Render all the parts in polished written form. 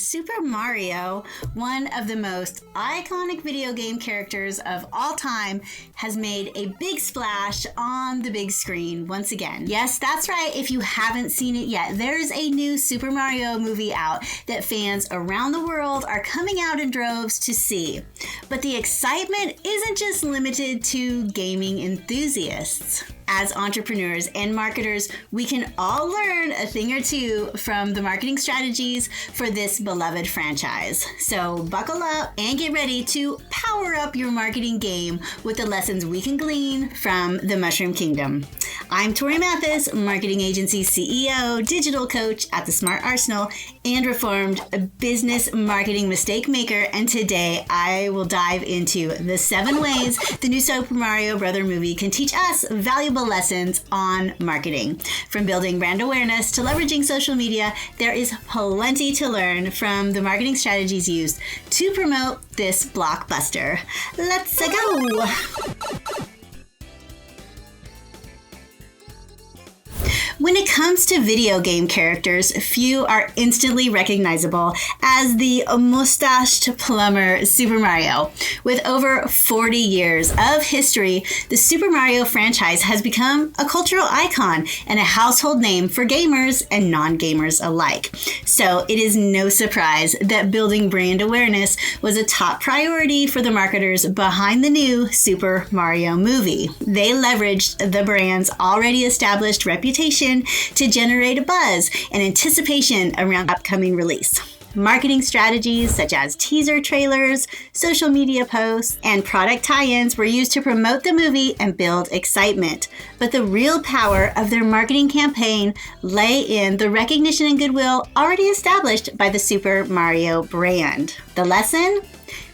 Super Mario, one of the most iconic video game characters of all time, has made a big splash on the big screen once again. Yes, that's right. If you haven't seen it yet, there's a new Super Mario movie out that fans around the world are coming out in droves to see. But the excitement isn't just limited to gaming enthusiasts. As entrepreneurs and marketers, we can all learn a thing or two from the marketing strategies for this beloved franchise. So buckle up and get ready to power up your marketing game with the lessons we can glean from the Mushroom Kingdom. I'm Torie Mathis, marketing agency CEO, digital coach at the Smart Arsenal, and reformed business marketing mistake maker. And today I will dive into the 7 ways the new Super Mario Brother movie can teach us valuable lessons on marketing. From building brand awareness to leveraging social media, there is plenty to learn from the marketing strategies used to promote this blockbuster. Let's go! When it comes to video game characters, few are instantly recognizable as the mustached plumber Super Mario. With over 40 years of history, the Super Mario franchise has become a cultural icon and a household name for gamers and non-gamers alike. So it is no surprise that building brand awareness was a top priority for the marketers behind the new Super Mario movie. They leveraged the brand's already established reputation to generate a buzz and anticipation around upcoming release. Marketing strategies such as teaser trailers, social media posts, and product tie-ins were used to promote the movie and build excitement. But the real power of their marketing campaign lay in the recognition and goodwill already established by the Super Mario brand. The lesson?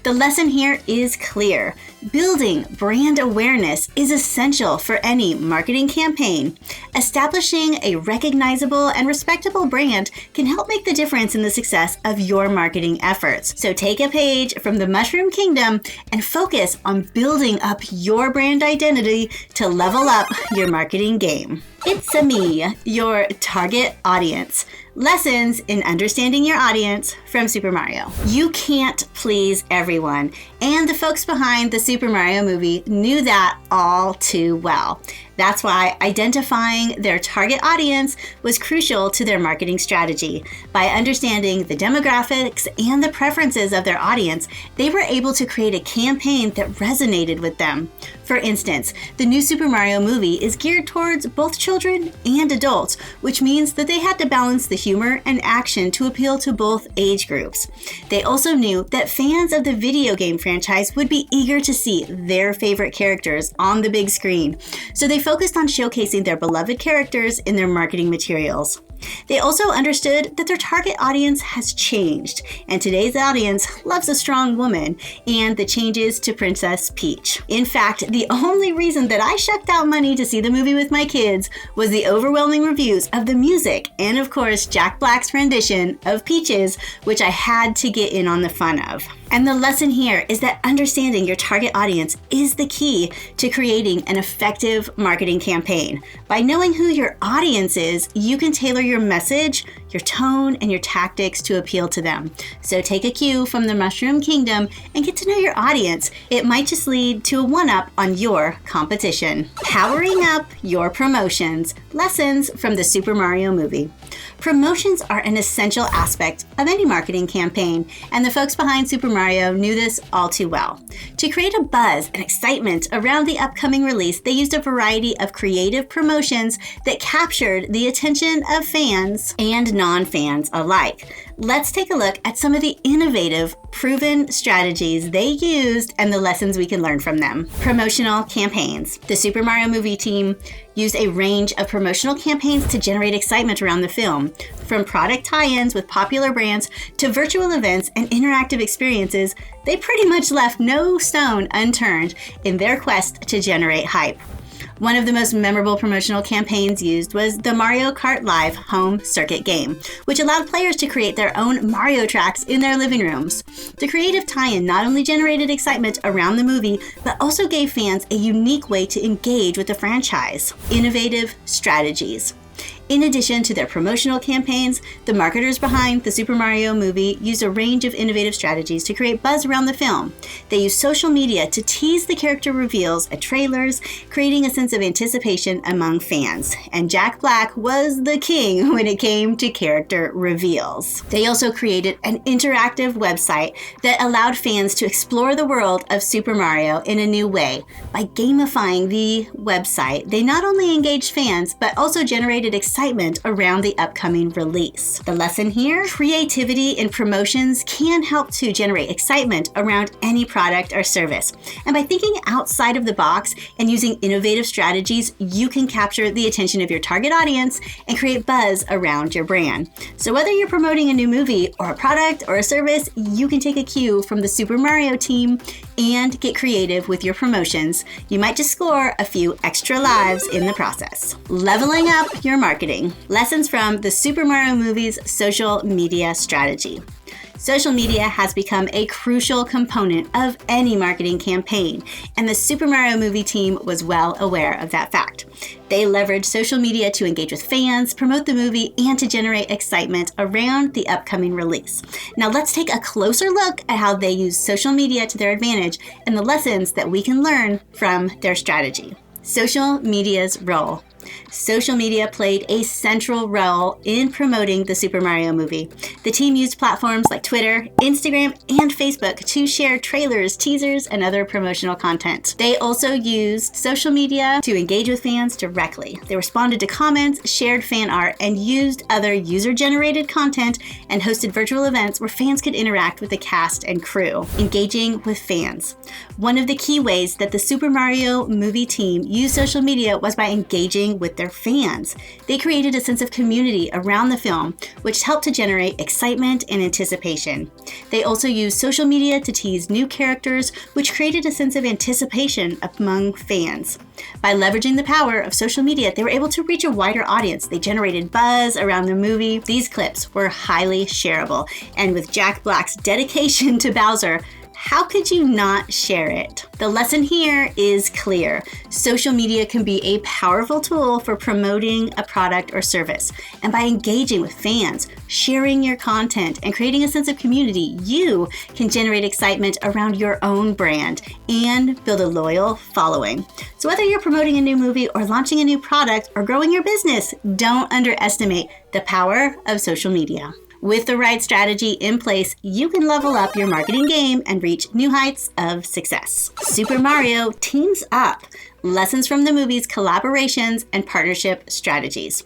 The lesson here is clear. Building brand awareness is essential for any marketing campaign. Establishing a recognizable and respectable brand can help make the difference in the success of your marketing efforts. So take a page from the Mushroom Kingdom and focus on building up your brand identity to level up your marketing game. It's me, your target audience. Lessons in understanding your audience from Super Mario. You can't please everyone, and the folks behind the Super Mario movie knew that all too well. That's why identifying their target audience was crucial to their marketing strategy. By understanding the demographics and the preferences of their audience, they were able to create a campaign that resonated with them. For instance, the new Super Mario movie is geared towards both children and adults, which means that they had to balance the humor and action to appeal to both age groups. They also knew that fans of the video game franchise would be eager to see their favorite characters on the big screen, so they focused on showcasing their beloved characters in their marketing materials. They also understood that their target audience has changed, and today's audience loves a strong woman and the changes to Princess Peach. In fact, the only reason that I shucked out money to see the movie with my kids was the overwhelming reviews of the music and, of course, Jack Black's rendition of Peaches, which I had to get in on the fun of. And the lesson here is that understanding your target audience is the key to creating an effective marketing campaign. By knowing who your audience is, you can tailor your message, your tone, and your tactics to appeal to them. So take a cue from the Mushroom Kingdom and get to know your audience. It might just lead to a one-up on your competition. Powering up your promotions. Lessons from the Super Mario movie. Promotions are an essential aspect of any marketing campaign, and the folks behind Super Mario knew this all too well. To create a buzz and excitement around the upcoming release, they used a variety of creative promotions that captured the attention of fans and non-fans alike. Let's take a look at some of the innovative, proven strategies they used and the lessons we can learn from them. Promotional campaigns. The Super Mario movie team used a range of promotional campaigns to generate excitement around the film. From product tie-ins with popular brands to virtual events and interactive experiences, they pretty much left no stone unturned in their quest to generate hype. One of the most memorable promotional campaigns used was the Mario Kart Live home circuit game, which allowed players to create their own Mario tracks in their living rooms. The creative tie-in not only generated excitement around the movie, but also gave fans a unique way to engage with the franchise. Innovative strategies. In addition to their promotional campaigns, the marketers behind the Super Mario movie used a range of innovative strategies to create buzz around the film. They used social media to tease the character reveals at trailers, creating a sense of anticipation among fans. And Jack Black was the king when it came to character reveals. They also created an interactive website that allowed fans to explore the world of Super Mario in a new way. By gamifying the website, they not only engaged fans, but also generated excitement around the upcoming release. The lesson here: creativity in promotions can help to generate excitement around any product or service. And by thinking outside of the box and using innovative strategies, you can capture the attention of your target audience and create buzz around your brand. So whether you're promoting a new movie or a product or a service, you can take a cue from the Super Mario team and get creative with your promotions. You might just score a few extra lives in the process. Leveling up your marketing. Lessons from the Super Mario movie's social media strategy. Social media has become a crucial component of any marketing campaign, and the Super Mario movie team was well aware of that fact. They leveraged social media to engage with fans, promote the movie, and to generate excitement around the upcoming release. Now let's take a closer look at how they use social media to their advantage and the lessons that we can learn from their strategy. Social media's role. Social media played a central role in promoting the Super Mario movie. The team used platforms like Twitter, Instagram, and Facebook to share trailers, teasers, and other promotional content. They also used social media to engage with fans directly. They responded to comments, shared fan art, and used other user-generated content and hosted virtual events where fans could interact with the cast and crew. Engaging with fans. One of the key ways that the Super Mario movie team used social media was by engaging with their fans. They created a sense of community around the film, which helped to generate excitement and anticipation. They also used social media to tease new characters, which created a sense of anticipation among fans. By leveraging the power of social media, they were able to reach a wider audience. They generated buzz around the movie. These clips were highly shareable, and with Jack Black's dedication to Bowser, how could you not share it? The lesson here is clear. Social media can be a powerful tool for promoting a product or service. And by engaging with fans, sharing your content, and creating a sense of community, you can generate excitement around your own brand and build a loyal following. So whether you're promoting a new movie or launching a new product or growing your business, don't underestimate the power of social media. With the right strategy in place, you can level up your marketing game and reach new heights of success. Super Mario teams up. Lessons from the movie's collaborations and partnership strategies.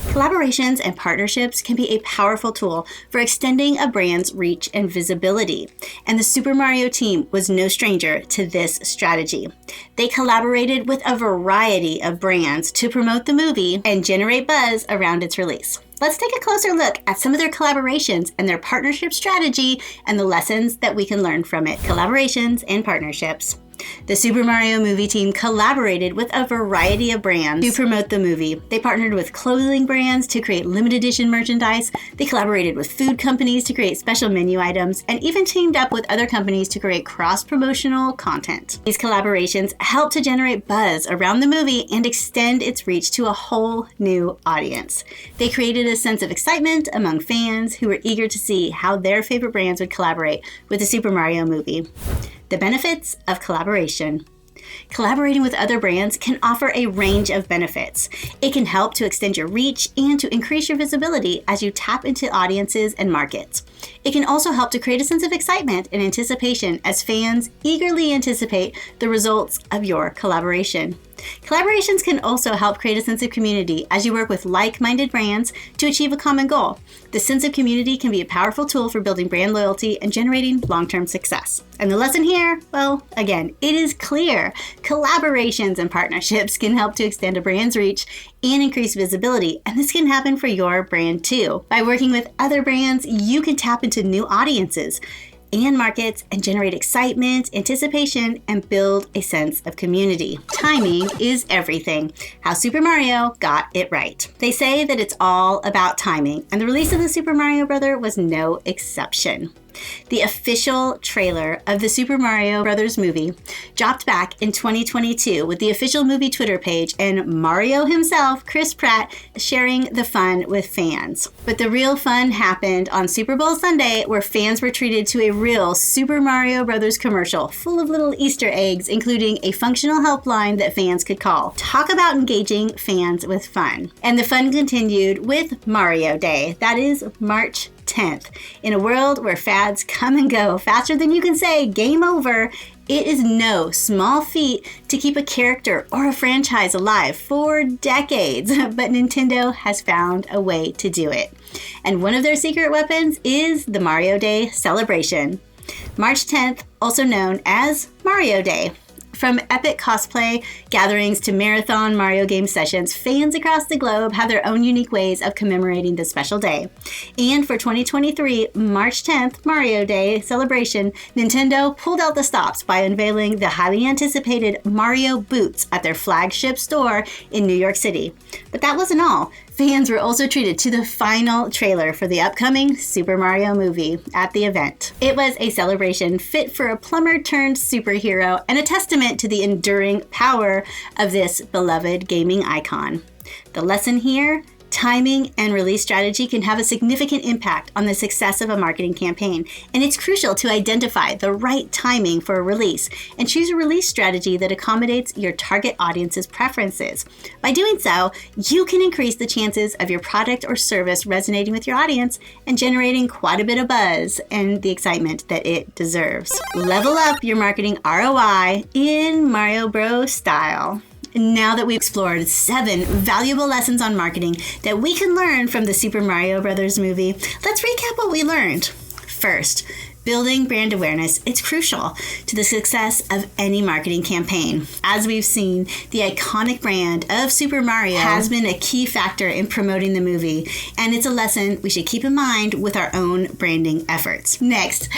Collaborations and partnerships can be a powerful tool for extending a brand's reach and visibility, and the Super Mario team was no stranger to this strategy. They collaborated with a variety of brands to promote the movie and generate buzz around its release. Let's take a closer look at some of their collaborations and their partnership strategy and the lessons that we can learn from it. Collaborations and partnerships. The Super Mario movie team collaborated with a variety of brands to promote the movie. They partnered with clothing brands to create limited edition merchandise. They collaborated with food companies to create special menu items, and even teamed up with other companies to create cross-promotional content. These collaborations helped to generate buzz around the movie and extend its reach to a whole new audience. They created a sense of excitement among fans who were eager to see how their favorite brands would collaborate with the Super Mario movie. The benefits of collaboration. Collaborating with other brands can offer a range of benefits. It can help to extend your reach and to increase your visibility as you tap into audiences and markets. It can also help to create a sense of excitement and anticipation as fans eagerly anticipate the results of your collaboration. Collaborations can also help create a sense of community as you work with like-minded brands to achieve a common goal. The sense of community can be a powerful tool for building brand loyalty and generating long-term success. And the lesson here, well, again, it is clear. Collaborations and partnerships can help to extend a brand's reach and increase visibility, and this can happen for your brand too. By working with other brands, you can tap into new audiences and markets and generate excitement, anticipation, and build a sense of community. Timing is everything. How Super Mario got it right. They say that it's all about timing, and the release of the Super Mario Bros. Was no exception. The official trailer of the Super Mario Bros. Movie dropped back in 2022 with the official movie Twitter page and Mario himself, Chris Pratt, sharing the fun with fans. But the real fun happened on Super Bowl Sunday, where fans were treated to a real Super Mario Bros. Commercial full of little Easter eggs, including a functional helpline that fans could call. Talk about engaging fans with fun. And the fun continued with Mario Day. That is March 10th. In a world where fads come and go faster than you can say game over, it is no small feat to keep a character or a franchise alive for decades, but Nintendo has found a way to do it. And one of their secret weapons is the Mario Day celebration. March 10th, also known as Mario Day. From epic cosplay gatherings to marathon Mario game sessions, fans across the globe have their own unique ways of commemorating this special day. And for 2023 March 10th Mario Day celebration, Nintendo pulled out the stops by unveiling the highly anticipated Mario boots at their flagship store in New York City. But that wasn't all. Fans were also treated to the final trailer for the upcoming Super Mario movie at the event. It was a celebration fit for a plumber turned superhero and a testament to the enduring power of this beloved gaming icon. The lesson here: timing and release strategy can have a significant impact on the success of a marketing campaign, and it's crucial to identify the right timing for a release and choose a release strategy that accommodates your target audience's preferences. By doing so, you can increase the chances of your product or service resonating with your audience and generating quite a bit of buzz and the excitement that it deserves. Level up your marketing ROI in Mario Bros. Style. Now that we've explored 7 valuable lessons on marketing that we can learn from the Super Mario Bros. Movie, let's recap what we learned. First, building brand awareness is crucial to the success of any marketing campaign. As we've seen, the iconic brand of Super Mario has been a key factor in promoting the movie, and it's a lesson we should keep in mind with our own branding efforts. Next,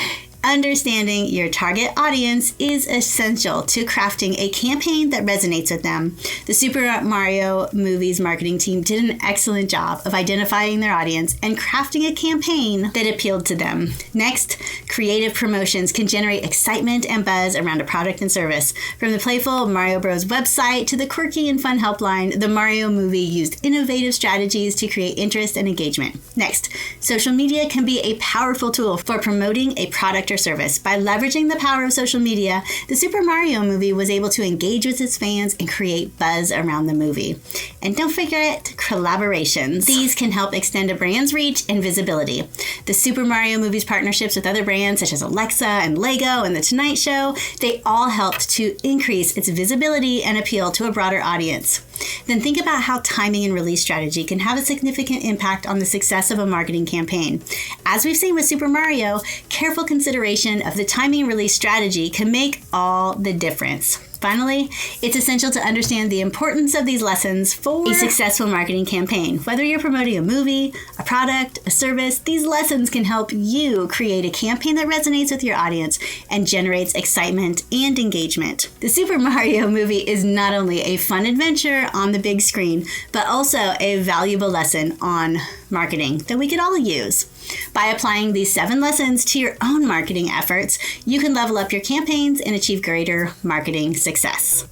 understanding your target audience is essential to crafting a campaign that resonates with them. The Super Mario movie's marketing team did an excellent job of identifying their audience and crafting a campaign that appealed to them. Next, creative promotions can generate excitement and buzz around a product and service. From the playful Mario Bros. Website to the quirky and fun helpline, the Mario movie used innovative strategies to create interest and engagement. Next, social media can be a powerful tool for promoting a product or service. By leveraging the power of social media, the Super Mario movie was able to engage with its fans and create buzz around the movie. And don't forget collaborations. These can help extend a brand's reach and visibility. The Super Mario movie's partnerships with other brands such as Alexa and Lego and The Tonight Show, they all helped to increase its visibility and appeal to a broader audience. Then think about how timing and release strategy can have a significant impact on the success of a marketing campaign. As we've seen with Super Mario, careful consideration of the timing and release strategy can make all the difference. Finally, it's essential to understand the importance of these lessons for a successful marketing campaign. Whether you're promoting a movie, a product, a service, these lessons can help you create a campaign that resonates with your audience and generates excitement and engagement. The Super Mario movie is not only a fun adventure on the big screen, but also a valuable lesson on marketing that we could all use. By applying these 7 lessons to your own marketing efforts, you can level up your campaigns and achieve greater marketing success.